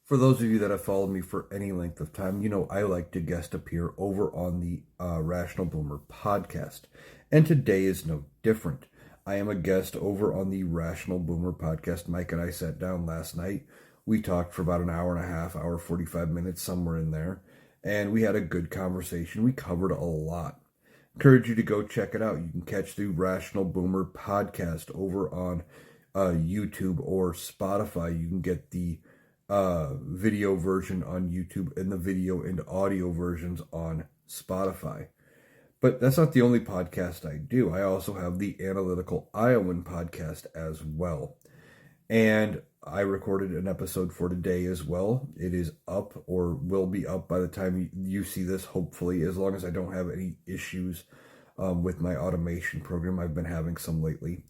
For those of you that have followed me for any length of time, you know I like to guest appear over on the Rational Boomer podcast. And today is no different. I am a guest over on the Rational Boomer podcast. Mike and I sat down last night. We talked for about an hour and a half, hour 45 minutes, somewhere in there. And we had a good conversation. We covered a lot. Encourage you to go check it out. You can catch the Rational Boomer podcast over on YouTube or Spotify. You can get the video version on YouTube and the video and audio versions on Spotify. But that's not the only podcast I do. I also have the Analyticaliowan podcast as well. And I recorded an episode for today as well. It is up or will be up by the time you see this, hopefully, as long as I don't have any issues with my automation program. I've been having some lately.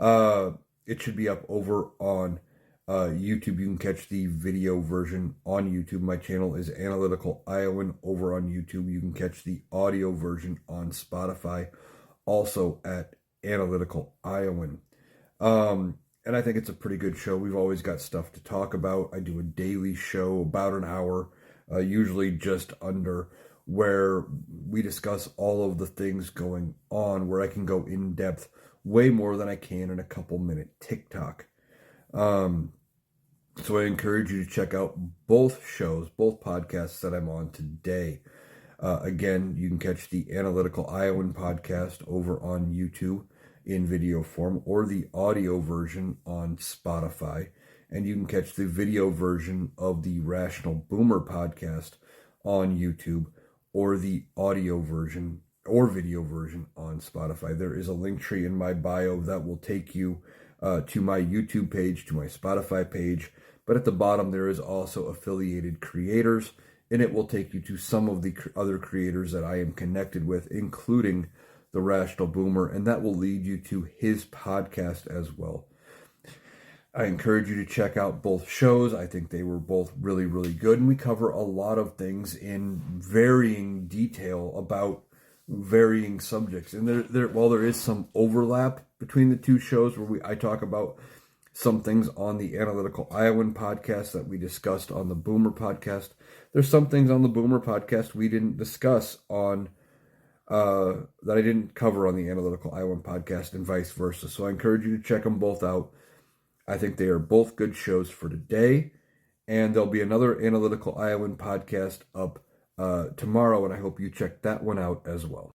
It should be up over on YouTube. You can catch the video version on YouTube. My channel is Analyticaliowan over on YouTube. You can catch the audio version on Spotify, also at Analyticaliowan. And I think it's a pretty good show. We've always got stuff to talk about. I do a daily show, about an hour, usually just under, where we discuss all of the things going on, where I can go in depth way more than I can in a couple minute TikTok. So I encourage you to check out both shows, both podcasts that I'm on today. Again, you can catch the Analyticaliowan podcast over on YouTube in video form, or the audio version on Spotify. And you can catch the video version of the Rational Boomer podcast on YouTube, or the audio version or video version on Spotify. There is a link tree in my bio that will take you to my YouTube page, to my Spotify page. But at the bottom, there is also affiliated creators, and it will take you to some of the other creators that I am connected with, including the Rational Boomer, and that will lead you to his podcast as well. I encourage you to check out both shows. I think they were both really, really good, and we cover a lot of things in varying detail about varying subjects. And while there is some overlap between the two shows, where I talk about some things on the Analyticaliowan podcast that we discussed on the Boomer podcast, there's some things on the Boomer podcast we didn't discuss on that I didn't cover on the Analyticaliowan podcast, and vice versa. So I encourage you to check them both out. I think they are both good shows for today, and there'll be another Analyticaliowan podcast up tomorrow, and I hope you check that one out as well.